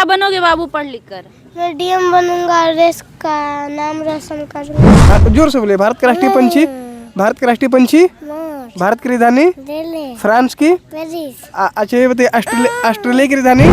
क्या बनोगे बाबू पढ़ लिख कर? मैं डीएम बनूंगा और देश का नाम रोशन करूंगा। जोर से बोले। भारत का राष्ट्रीय पंछी? भारत का राष्ट्रीय पंछी? मोर। भारत की राजधानी? दिल्ली। फ्रांस की? पेरिस। अच्छा ये बताइए, ऑस्ट्रेलिया की राजधानी?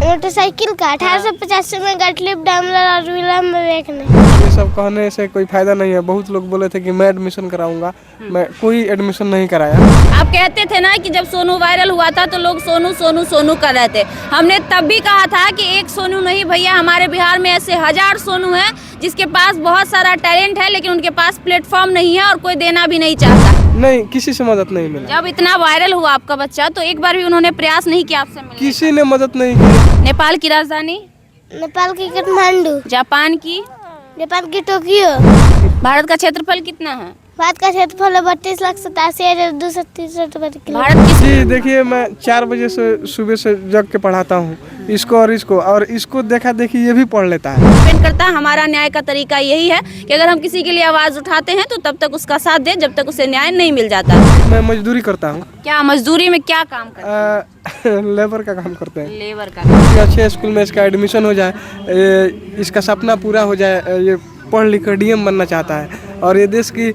मोटरसाइकिल का 1885 में गटलिफ डाइमलर और विलियम विवेक ने। ये सब कहने से कोई फायदा नहीं है। बहुत लोग बोले थे कि मैं एडमिशन कराऊंगा, मैं कोई एडमिशन नहीं कराया। आप कहते थे ना कि जब सोनू वायरल हुआ था तो लोग सोनू सोनू सोनू कर रहे थे। हमने तब भी कहा था कि एक सोनू नहीं भैया, हमारे बिहार में ऐसे 1000 सोनू हैं जिसके पास बहुत सारा टैलेंट है लेकिन उनके पास प्लेटफॉर्म नहीं है और कोई देना भी नहीं चाहता। नहीं, किसी से मदद नहीं मिला। जब इतना वायरल हुआ आपका बच्चा तो एक बार भी उन्होंने प्रयास नहीं किया आपसे मिलने? किसी ने मदद नहीं की। नेपाल की राजधानी? नेपाल की काठमांडू। जापान की? जापान की टोक्यो। भारत का क्षेत्रफल कितना है? भारत का क्षेत्रफल 32,87,263 भारत की जी देखिए, मैं 4 बजे से सुबह से जग के पढ़ाता हूँ इसको और इसको देखा देखी ये भी पढ़ लेता है। डिपेंड करता है। हमारा न्याय का तरीका यही है कि अगर हम किसी के लिए आवाज उठाते हैं तो तब तक उसका साथ दे जब तक उसे न्याय नहीं मिल जाता। मैं मजदूरी करता हूँ। क्या मजदूरी में क्या काम करते हैं? लेबर का काम करते हैं। लेबर का। अच्छे स्कूल में इसका एडमिशन हो जाए, इसका सपना पूरा हो जाए। ये पढ़ लिख कर डीएम बनना चाहता है और ये देश की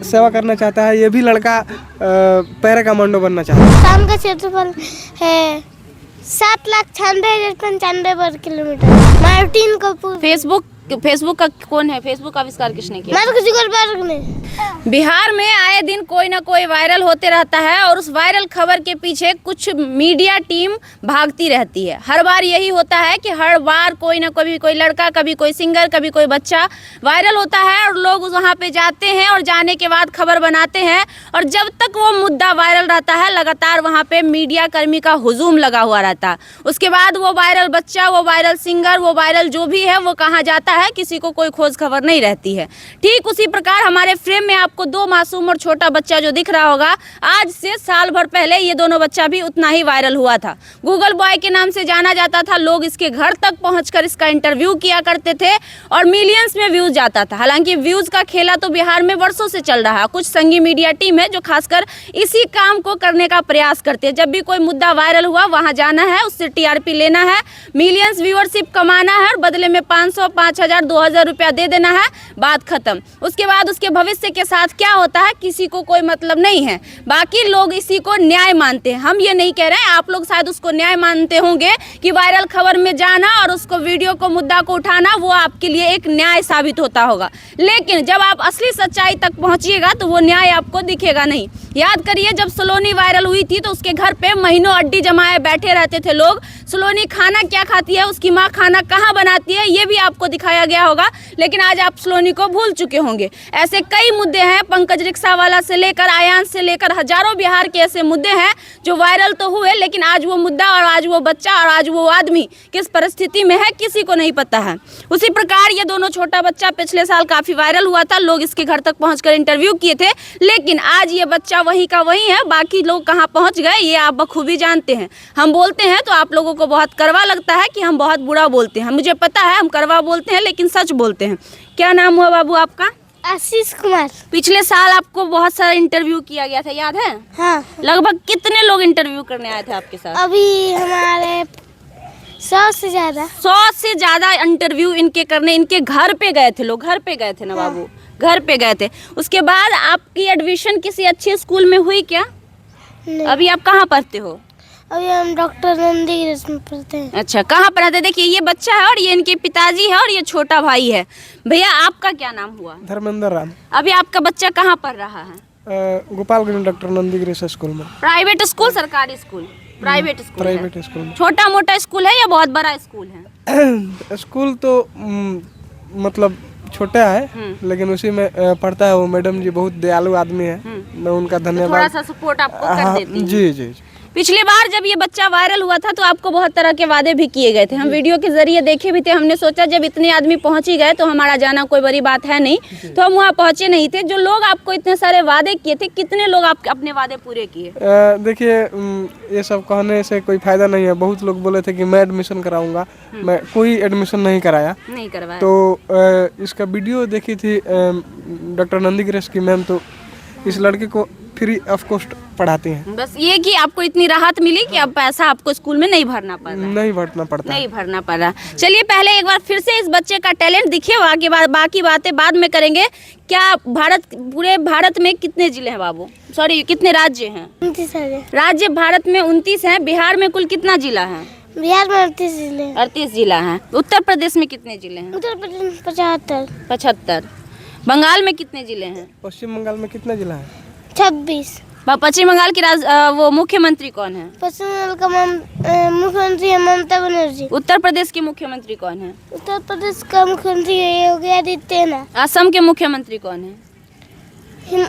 सेवा करना चाहता है। ये भी लड़का पैरा कमांडो बनना चाहता है। शाम का क्षेत्रफल है 7,96,95 वर्ग किलोमीटर। मार्टिन कपूर। फेसबुक का कौन है? फेसबुक का आविष्कार किसने किया? मार्क जुकरबर्ग ने। बिहार में आए दिन कोई ना कोई वायरल होते रहता है और उस वायरल खबर के पीछे कुछ मीडिया टीम भागती रहती है। हर बार यही होता है कि हर बार कोई ना कोई लड़का, कभी कोई सिंगर, कभी कोई बच्चा वायरल होता है और लोग वहाँ पे जाते हैं और जाने के बाद खबर बनाते हैं और जब तक वो मुद्दा वायरल रहता है लगातार वहाँ पे मीडिया कर्मी का हुजूम लगा हुआ रहता है। उसके बाद वो वायरल बच्चा, वो वायरल सिंगर, वो वायरल जो भी है वो कहाँ जाता है किसी को कोई खोज खबर नहीं रहती है। ठीक उसी प्रकार हमारे फ्रेम में आपको 2 मासूम और छोटा बच्चा जो दिख रहा होगा, आज से साल भर पहले ये दोनों बच्चा भी उतना ही वायरल हुआ था। गूगल बॉय के नाम से जाना जाता था। लोग इसके घर तक पहुंचकर इसका इंटरव्यू किया करते थे और मिलियंस में व्यूज जाता था। हालांकि व्यूज का खेला तो बिहार में वर्षों से चल रहा है। कुछ संघी मीडिया टीम है जो खासकर इसी काम को करने का प्रयास करते हैं। जब भी कोई मुद्दा वायरल हुआ वहां जाना है, उससे टीआरपी लेना है, मिलियंस व्यूअरशिप कमाना है और बदले में 500, 5,000, 2,000 रुपया दे देना है, बात खत्म। उसके बाद उसके भविष्य के साथ क्या होता है किसी को कोई मतलब नहीं है। बाकी लोग इसी को न्याय मानते हैं। हम ये नहीं कह रहे हैं, आप लोग शायद उसको न्याय मानते होंगे कि वायरल खबर में जाना और उसको वीडियो को मुद्दा को उठाना वो आपके लिए एक न्याय साबित होता होगा, लेकिन जब आप असली सच्चाई तक पहुंचिएगा तो वो न्याय आपको दिखेगा नहीं। याद करिए, जब सलोनी वायरल हुई थी तो उसके घर पे महीनों अड्डी जमाए बैठे रहते थे लोग। सलोनी खाना क्या खाती है, उसकी माँ खाना कहाँ बनाती है, ये भी आपको दिखाया गया होगा, लेकिन आज आप सलोनी को भूल चुके होंगे। ऐसे कई मुद्दे हैं, पंकज रिक्शा वाला से लेकर आयांश से लेकर हजारों बिहार के ऐसे मुद्दे हैं जो वायरल तो हुए, लेकिन आज वो मुद्दा और आज वो बच्चा और आज वो आदमी किस परिस्थिति में है किसी को नहीं पता है। उसी प्रकार ये दोनों छोटा बच्चा पिछले साल काफी वायरल हुआ था। लोग इसके घर तक पहुंचकर इंटरव्यू किए थे, लेकिन आज ये बच्चा वही का वही है। बाकी लोग कहाँ पहुंच गए ये आप बखूबी जानते हैं। हम बोलते हैं तो आप लोगों को बहुत कड़वा लगता है कि हम बहुत बुरा बोलते हैं। मुझे पता है हम कड़वा बोलते हैं लेकिन सच बोलते हैं। क्या नाम हुआ बाबू आपका? आशीष कुमार। पिछले साल आपको बहुत सारा इंटरव्यू किया गया था, याद है? हाँ। लगभग कितने लोग इंटरव्यू करने आए थे आपके साथ? अभी हमारे 100 से ज्यादा। 100 से ज्यादा इंटरव्यू इनके करने इनके घर पे गए थे लोग। घर पे गए थे ना बाबू? घर पे गए थे। उसके बाद आपकी एडमिशन किसी अच्छे स्कूल में हुई क्या? नहीं। अभी आप कहाँ पढ़ते हो? अभी हम डॉक्टर नंदी में पढ़ते हैं। अच्छा, कहाँ पढ़ते? देखिए ये बच्चा है और ये इनके पिताजी है और ये छोटा भाई है। भैया आपका क्या नाम हुआ? धर्मेंद्र राम। अभी आपका बच्चा कहाँ पढ़ रहा है? गोपालगंज डॉक्टर नंदी स्कूल में। प्राइवेट स्कूल, सरकारी school? Private school. Private school में। छोटा मोटा स्कूल है या बहुत बड़ा स्कूल है? स्कूल तो मतलब छोटा है, लेकिन उसी में पढ़ता है। वो मैडम जी बहुत दयालु आदमी है, मैं उनका धन्यवाद। थोड़ा सा सपोर्ट आपको कर देती हैं। जी जी। पिछली बार जब ये बच्चा वायरल हुआ था तो आपको बहुत तरह के वादे भी किए गए थे। हम वीडियो के जरिए देखे भी थे। हमने सोचा जब इतने आदमी पहुंच ही गए तो हमारा जाना कोई बड़ी बात है नहीं, तो हम वहाँ पहुंचे नहीं थे। जो लोग आपको इतने सारे वादे किए थे, कितने लोग आप अपने वादे पूरे किए? देखिए, ये सब कहने से कोई फायदा नहीं है। बहुत लोग बोले थे कि मैं एडमिशन कराऊंगा, मैं कोई एडमिशन नहीं कराया। नहीं करवाया। तो इसका वीडियो देखी थी डॉक्टर नंदी की मैम, तो इस लड़के को फ्री ऑफ कॉस्ट पढ़ाते हैं। बस ये कि आपको इतनी राहत मिली कि अब पैसा आपको स्कूल में नहीं भरना पड़ रहा है। नहीं भरना पड़ता है। नहीं भरना पड़ रहा। चलिए पहले एक बार फिर से इस बच्चे का टैलेंट दिखिए, बाकी बातें बाद में करेंगे। क्या पूरे भारत में कितने जिले हैं बाबू, सॉरी कितने राज्य हैं? 29 है। राज्य भारत में 29 हैं। बिहार में कुल कितना जिला है? बिहार में 38 जिले हैं। 38 जिला हैं। उत्तर प्रदेश में कितने जिले हैं? उत्तर प्रदेश में 75। 75। बंगाल में कितने जिले हैं? पश्चिम बंगाल में कितना जिला है? 26। पश्चिम बंगाल की वो मुख्यमंत्री कौन है? पश्चिम बंगाल का मुख्यमंत्री है ममता बनर्जी। उत्तर प्रदेश की मुख्यमंत्री कौन है? उत्तर प्रदेश का मुख्यमंत्री है योगी आदित्यनाथ। असम के मुख्यमंत्री कौन है?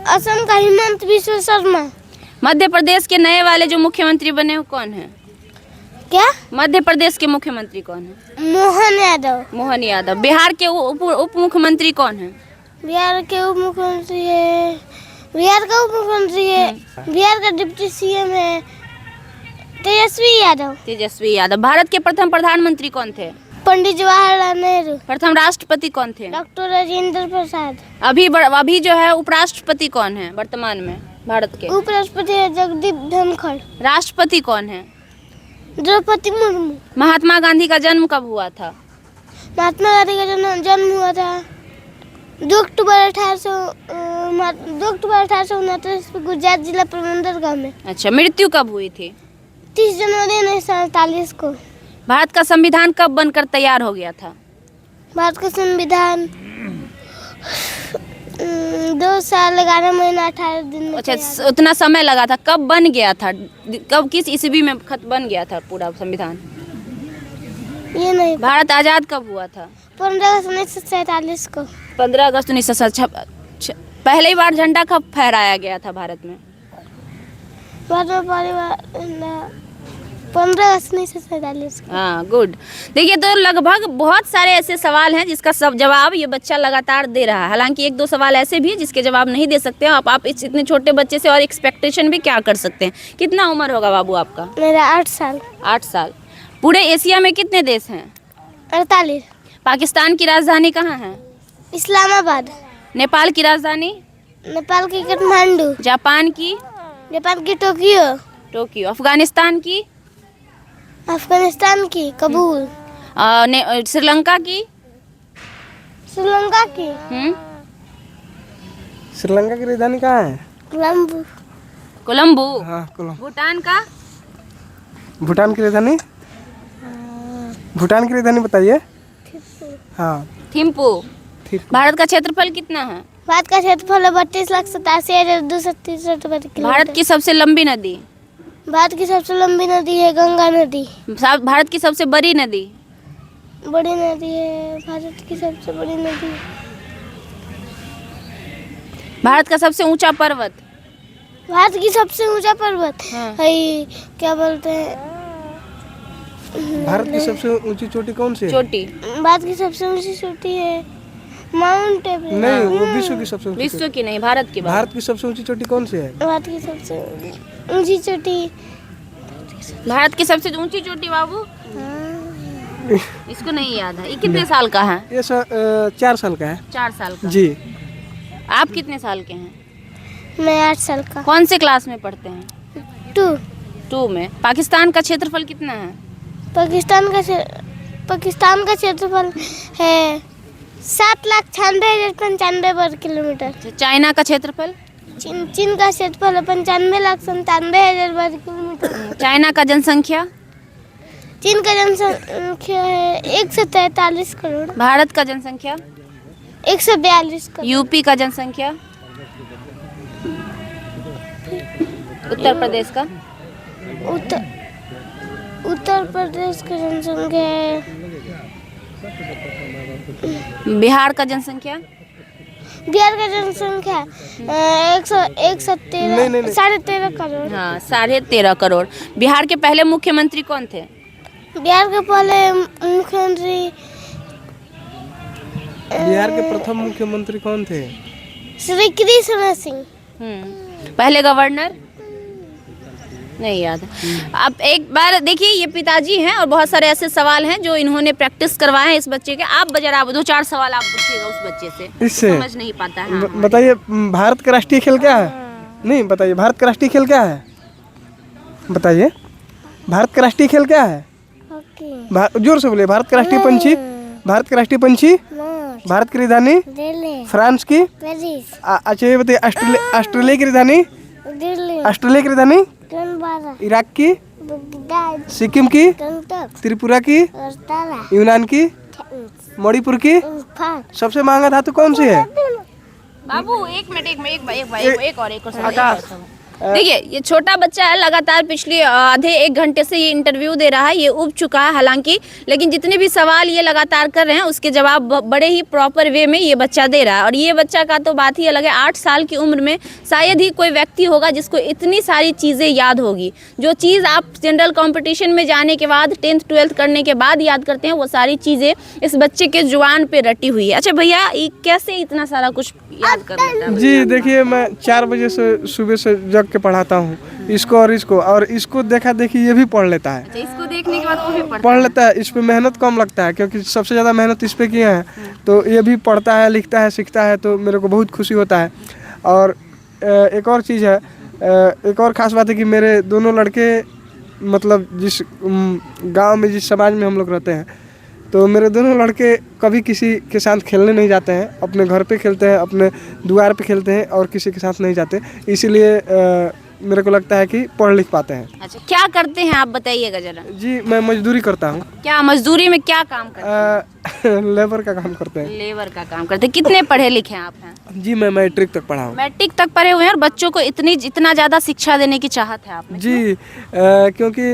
असम का हिमंत बिश्व शर्मा। मध्य प्रदेश के नए वाले जो मुख्यमंत्री बने वो कौन है? क्या? मध्य प्रदेश के मुख्यमंत्री कौन है? मोहन यादव। मोहन यादव। बिहार के उप मुख्यमंत्री कौन है? बिहार के उप मुख्यमंत्री है, बिहार का उप मुख्यमंत्री है, बिहार का डिप्टी सीएम है तेजस्वी यादव। तेजस्वी यादव। भारत के प्रथम प्रधानमंत्री कौन थे? पंडित जवाहरलाल नेहरू। प्रथम राष्ट्रपति कौन थे? डॉक्टर राजेंद्र प्रसाद। अभी जो है उपराष्ट्रपति कौन है वर्तमान में भारत के? उपराष्ट्रपति है जगदीप धनखड़। राष्ट्रपति कौन है? द्रौपदी मुर्मू। महात्मा गांधी का जन्म कब हुआ था? महात्मा गांधी का जन्म हुआ था 2 अक्टूबर 1829 को गुजरात जिला प्रबंधर गांव में। अच्छा। मृत्यु कब हुई थी? 30 जनवरी 1947 को। भारत का संविधान कब बनकर तैयार हो गया था? भारत का संविधान 2 साल 11 महीना 18 दिन में। अच्छा, उतना समय लगा था। कब बन गया था? कब, किस ईस्वी में खत बन गया था पूरा संविधान? ये नहीं। भारत आजाद कब हुआ था? 15 अगस्त 1947 को। 15 अगस्त 1947। पहली बार झंडा कब फहराया गया था भारत में? भारत में पहली बार 15 अगस्त 1947 को। हाँ, गुड। देखिए तो लगभग बहुत सारे ऐसे सवाल हैं जिसका सब जवाब ये बच्चा लगातार दे रहा है। हालांकि 1-2 सवाल ऐसे भी जिसके जवाब नहीं दे सकते हैं आप इस इतने छोटे बच्चे से, और एक्सपेक्टेशन भी क्या कर सकते हैं। कितना उम्र होगा बाबू आपका? मेरा 8 साल। 8 साल। पूरे एशिया में कितने देश हैं? 48। पाकिस्तान की राजधानी कहाँ है? इस्लामाबाद। नेपाल की राजधानी? नेपाल की काठमांडू। जापान की? जापान की टोक्यो। अफगानिस्तान की? अफगानिस्तान की काबुल। श्रीलंका की? श्रीलंका की श्रीलंका की राजधानी कहाँ है? कोलंबो। हाँ, कोलंबो। भूटान का? भूटान की राजधानी? भूटान की राजधानी बताइए। हाँ, थिम्पू। भारत का क्षेत्रफल कितना है? भारत का क्षेत्रफल 32,87,263 वर्ग किलोमीटर। भारत की सबसे लंबी नदी? भारत की सबसे लंबी नदी है गंगा नदी। भारत की सबसे बड़ी नदी? बड़ी नदी है भारत की सबसे बड़ी नदी। भारत का सबसे ऊंचा पर्वत? भारत की सबसे ऊंचा पर्वत हाँ। है क्या बोलते हैं? भारत की सबसे ऊंची चोटी कौन सी है? चोटी? भारत की सबसे ऊंची चोटी है माउंट एवरेस्ट। नहीं, वो विश्व की सबसे ऊंची विश्व की नहीं, भारत की। भारत की सबसे ऊंची चोटी कौन सी है? भारत की सबसे ऊंची चोटी। भारत की सबसे ऊंची चोटी बाबू इसको नहीं याद है। ये कितने साल का है? ये 4 साल का है। 4 साल का। जी। आप कितने साल के हैं? मैं 8 साल का। कौन से क्लास में पढ़ते हैं? 2 में। पाकिस्तान का क्षेत्रफल कितना है? पाकिस्तान का क्षेत्रफल है 7,96,095 वर्ग किलोमीटर। चाइना का क्षेत्रफल? चीन का क्षेत्रफल 95,97,000 वर्ग किलोमीटर। चाइना का जनसंख्या? चीन का जनसंख्या है 143 करोड़। भारत का जनसंख्या? 142 करोड़। यूपी का जनसंख्या? उत्तर प्रदेश का? उत्तर प्रदेश की जनसंख्या है। बिहार का जनसंख्या? बिहार का जनसंख्या 13.5 करोड़। हाँ, 13.5 करोड़। बिहार के पहले मुख्यमंत्री कौन थे? बिहार के पहले मुख्यमंत्री बिहार के प्रथम मुख्यमंत्री कौन थे? श्री कृष्ण सिंह। पहले गवर्नर? नहीं याद। अब एक बार देखिए, ये पिताजी हैं और बहुत सारे ऐसे सवाल हैं जो इन्होंने प्रैक्टिस करवाए हैं इस बच्चे के। आप जरा 2-4 सवाल आप पूछिएगा उस बच्चे से, इससे समझ नहीं पाता है। बताइए, भारत का राष्ट्रीय खेल क्या है? नहीं बताइए, भारत का राष्ट्रीय खेल क्या है? बताइए, भारत का राष्ट्रीय खेल क्या है? हॉकी। जोर से बोलिए। भारत का राष्ट्रीय पंछी? भारत का राष्ट्रीय पंछी? मोर। भारत की राजधानी? दिल्ली। फ्रांस की? पेरिस। अच्छा ये बताइए, ऑस्ट्रेलिया की राजधानी? दिल्ली। ऑस्ट्रेलिया की राजधानी? कैनबरा। इराक की? बगदाद। सिक्किम की? गंगटोक। त्रिपुरा की? अगरतला। यूनान की? थेम्स। मणिपुर की? इम्फाल। सबसे महंगा धातु कौन सी है? बाबू एक मिनट, एक और देखिए, ये छोटा बच्चा है, लगातार पिछले आधे एक घंटे से ये इंटरव्यू दे रहा है। ये उब चुका है हालांकि, लेकिन जितने भी सवाल ये लगातार कर रहे हैं उसके जवाब बड़े ही प्रॉपर वे में ये बच्चा दे रहा है। और ये बच्चा का तो बात ही अलग है। 8 साल की उम्र में शायद ही कोई व्यक्ति होगा जिसको इतनी सारी चीज़ें याद होगी। जो चीज़ आप जनरल कॉम्पिटिशन में जाने के बाद 10th 12th करने के बाद याद करते हैं, वो सारी चीज़ें इस बच्चे के जुबान पे रटी हुई है। अच्छा भैया, ये कैसे इतना सारा कुछ याद कर लेता है? जी देखिए, मैं 4 बजे से सुबह से जग के पढ़ाता हूँ इसको और इसको देखा देखी ये भी पढ़ लेता है। अच्छा, इसको देखने के बाद वो भी पढ़ लेता है। इस पे मेहनत कम लगता है क्योंकि सबसे ज़्यादा मेहनत इस पे किए हैं, तो ये भी पढ़ता है, लिखता है, सीखता है, तो मेरे को बहुत खुशी होता है। और एक और चीज़ है, एक और ख़ास बात है कि मेरे दोनों लड़के, मतलब जिस गांव में, जिस समाज में हम लोग रहते हैं, तो मेरे दोनों लड़के कभी किसी के साथ खेलने नहीं जाते हैं। अपने घर पे खेलते हैं, अपने द्वार पे खेलते हैं और किसी के साथ नहीं जाते। इसीलिए मेरे को लगता है कि पढ़ लिख पाते हैं। अच्छा, क्या करते हैं आप बताइएगा जरा। जी मैं मजदूरी करता हूँ। क्या मजदूरी में क्या काम करते हैं? लेबर का काम करते हैं। लेबर का काम करते हैं। कितने पढ़े लिखे आप हैं? जी मैं मैट्रिक तक पढ़ा हूँ। मैट्रिक तक पढ़े हुए हैं और बच्चों को इतना ज़्यादा शिक्षा देने की चाहत है आप में? जी क्योंकि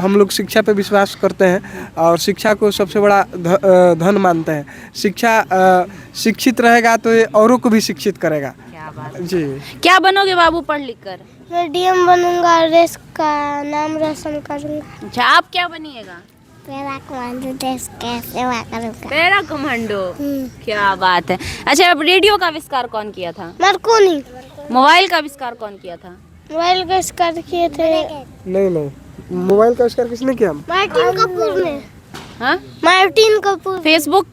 हम लोग शिक्षा पे विश्वास करते हैं और शिक्षा को सबसे बड़ा धन मानते हैं। शिक्षित रहेगा तो ये औरों को भी शिक्षित करेगा। क्या बात। जी। क्या बनोगे बाबू पढ़ लिख कर? मैं डीएम बनूंगा और देश का नाम रोशन करूंगा। अच्छा, आप क्या बनिएगा? पैरा कमांडो, देश की सेवा करूंगा। Para commando. क्या बात है। अच्छा, अब रेडियो का आविष्कार कौन किया था? मार्कोनी। मोबाइल का आविष्कार कौन किया था? मोबाइल का आविष्कार किए थे। नहीं, मोबाइल का आविष्कार किसने किया? मार्टिन कपूर ने। हाँ, मार्टिन कपूर। फेसबुक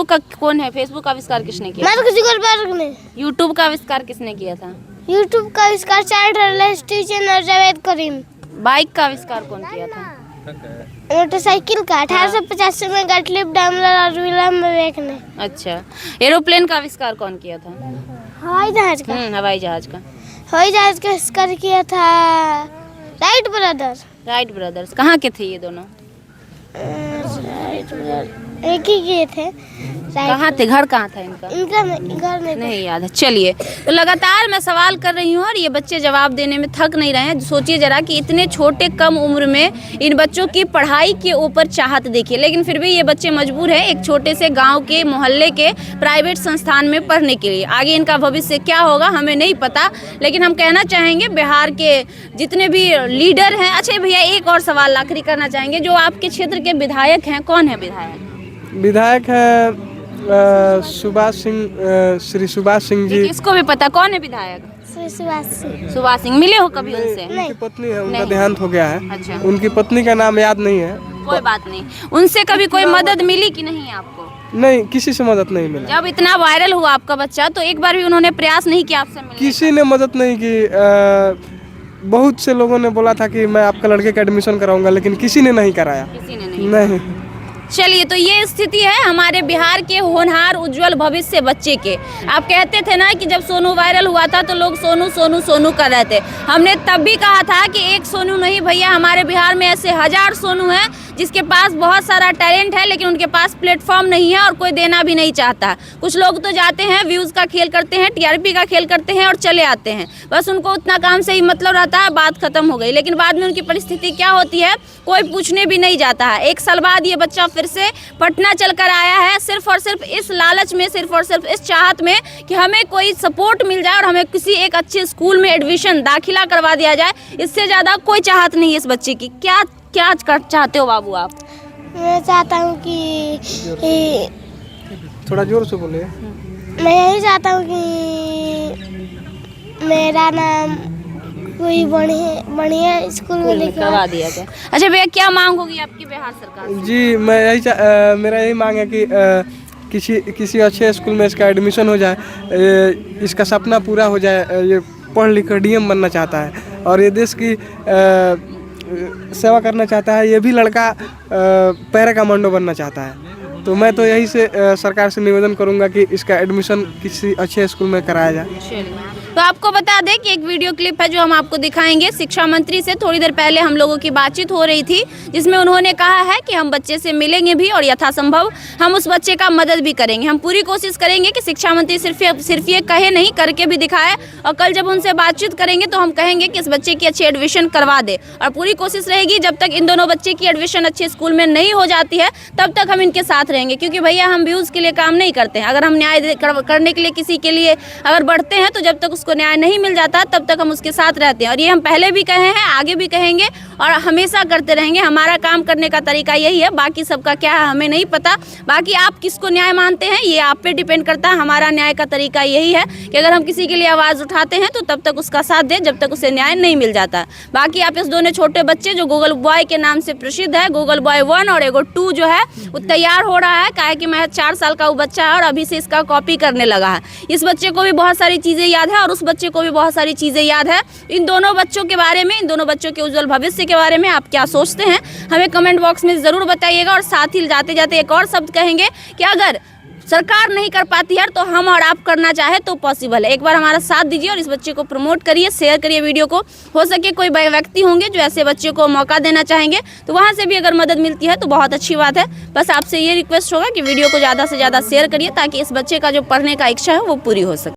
का कौन है? फेसबुक का आविष्कार किसने किया? मार्क जुकरबर्ग ने। यूट्यूब का आविष्कार किसने किया था? यूट्यूब का आविष्कार चार्ल्स स्टीफन और जावेद करीम। बाइक का आविष्कार कौन किया था? मोटरसाइकिल का 1885 में गॉटलिब डाइमलर और विलियम बेक ने। अच्छा, एरोप्लेन का आविष्कार कौन किया था? हवाई जहाज का। हवाई जहाज का। हवाई जहाज का आविष्कार किया था राइट ब्रदर्स। राइट ब्रदर्स कहाँ के थे ये दोनों? एक ही किए थे। कहाँ थे? घर कहाँ था इनका? इनका घर नहीं याद है। चलिए, तो लगातार मैं सवाल कर रही हूँ और ये बच्चे जवाब देने में थक नहीं रहे हैं। सोचिए जरा कि इतने छोटे कम उम्र में इन बच्चों की पढ़ाई के ऊपर चाहत देखिए, लेकिन फिर भी ये बच्चे मजबूर हैं एक छोटे से गांव के मोहल्ले के प्राइवेट संस्थान में पढ़ने के लिए। आगे इनका भविष्य क्या होगा हमें नहीं पता, लेकिन हम कहना चाहेंगे बिहार के जितने भी लीडर हैं। अच्छा भैया, एक और सवाल आखिरी करना चाहेंगे, जो आपके क्षेत्र के विधायक हैं, कौन है विधायक? विधायक है श्री सुभाष सिंह जी। इसको भी पता कौन है विधायक? सुभाष सिंह। मिले हो कभी उनसे? उनकी पत्नी है, उनका देहांत हो गया है। अच्छा। उनकी पत्नी का नाम याद नहीं है। कोई बात नहीं। उनसे कभी कोई मदद मिली कि नहीं आपको? नहीं, किसी से मदद नहीं मिला। जब इतना वायरल हुआ आपका बच्चा, तो एक बार भी उन्होंने प्रयास नहीं किया आपसे मिलने? किसी ने मदद नहीं की। बहुत से लोगों ने बोला था कि मैं आपका लड़के का एडमिशन कराऊंगा, लेकिन किसी ने नहीं कराया। किसी ने नहीं। नहीं। चलिए, तो ये स्थिति है हमारे बिहार के होनहार उज्जवल भविष्य बच्चे के। आप कहते थे ना कि जब सोनू वायरल हुआ था तो लोग सोनू सोनू सोनू कर रहे थे। हमने तब भी कहा था कि एक सोनू नहीं भैया, हमारे बिहार में ऐसे 1000 सोनू हैं जिसके पास बहुत सारा टैलेंट है, लेकिन उनके पास प्लेटफॉर्म नहीं है और कोई देना भी नहीं चाहता। कुछ लोग तो जाते हैं, व्यूज़ का खेल करते हैं, टीआरपी का खेल करते हैं और चले आते हैं। बस उनको उतना काम से ही मतलब रहता है, बात खत्म हो गई। लेकिन बाद में उनकी परिस्थिति क्या होती है कोई पूछने भी नहीं जाता है। 1 साल बाद ये बच्चा फिर से पटना चल कर आया है, सिर्फ और सिर्फ इस लालच में, सिर्फ और सिर्फ इस चाहत में कि हमें कोई सपोर्ट मिल जाए और हमें किसी एक अच्छे स्कूल में एडमिशन दाखिला करवा दिया जाए। इससे ज़्यादा कोई चाहत नहीं है इस बच्चे की। क्या चाहते हो बाबू आप? मैं चाहता हूँ कि थोड़ा जोर से बोलिए। मैं यही चाहता हूँ कि मेरा नाम कोई बढ़िया स्कूल में लिखवा दिया जाए। अच्छा भैया, क्या मांग होगी आपकी बिहार सरकार से? जी मैं मेरा यही मांग है कि किसी अच्छे स्कूल में इसका एडमिशन हो जाए, इसका सपना पूरा हो जाए। ये पढ़ लिख कर डीएम बनना चाहता है और ये देश की सेवा करना चाहता है। ये भी लड़का पैरा कमांडो बनना चाहता है। तो मैं तो यही से सरकार से निवेदन करूंगा कि इसका एडमिशन किसी अच्छे स्कूल में कराया जाए। तो आपको बता दें कि एक वीडियो क्लिप है जो हम आपको दिखाएंगे। शिक्षा मंत्री से थोड़ी देर पहले हम लोगों की बातचीत हो रही थी, जिसमें उन्होंने कहा है कि हम बच्चे से मिलेंगे भी और यथासंभव हम उस बच्चे का मदद भी करेंगे। हम पूरी कोशिश करेंगे कि शिक्षा मंत्री सिर्फ ये कहे नहीं, करके भी दिखाए। और कल जब उनसे बातचीत करेंगे तो हम कहेंगे कि इस बच्चे की अच्छी एडमिशन करवा दे। और पूरी कोशिश रहेगी जब तक इन दोनों बच्चे की एडमिशन अच्छे स्कूल में नहीं हो जाती है तब तक हम इनके साथ रहेंगे। क्योंकि भैया हम व्यूज़ के लिए काम नहीं करते हैं। अगर हम न्याय करने के लिए किसी के लिए अगर बढ़ते हैं तो जब तक उसको न्याय नहीं मिल जाता तब तक हम उसके साथ रहते हैं। और ये हम पहले भी कहे हैं, आगे भी कहेंगे और हमेशा करते रहेंगे। हमारा काम करने का तरीका यही है। बाकी सबका क्या है हमें नहीं पता। बाकी आप किसको न्याय मानते हैं ये आप पे डिपेंड करता है। हमारा न्याय का तरीका यही है कि अगर हम किसी के लिए आवाज़ उठाते हैं तो तब तक उसका साथ दें जब तक उसे न्याय नहीं मिल जाता। बाकी आप इस दोनों छोटे बच्चे जो गूगल बॉय के नाम से प्रसिद्ध है, गूगल बॉय 1 और एगो 2 जो है वो तैयार हो रहा है। काहे कि महज 4 साल का वो बच्चा है और अभी से इसका कॉपी करने लगा है। इस बच्चे को भी बहुत सारी चीज़ें याद है और उस बच्चे को भी बहुत सारी चीज़ें याद है। इन दोनों बच्चों के बारे में, इन दोनों बच्चों के उज्जवल भविष्य के बारे में आप क्या सोचते हैं हमें कमेंट बॉक्स में ज़रूर बताइएगा। और साथ ही जाते जाते एक और शब्द कहेंगे कि अगर सरकार नहीं कर पाती है तो हम और आप करना चाहे तो पॉसिबल है। एक बार हमारा साथ दीजिए और इस बच्चे को प्रमोट करिए, शेयर करिए वीडियो को। हो सके कोई व्यक्ति होंगे जो ऐसे बच्चे को मौका देना चाहेंगे तो वहाँ से भी अगर मदद मिलती है तो बहुत अच्छी बात है। बस आपसे ये रिक्वेस्ट होगा कि वीडियो को ज़्यादा से ज़्यादा शेयर करिए ताकि इस बच्चे का जो पढ़ने का इच्छा है वो पूरी हो सके।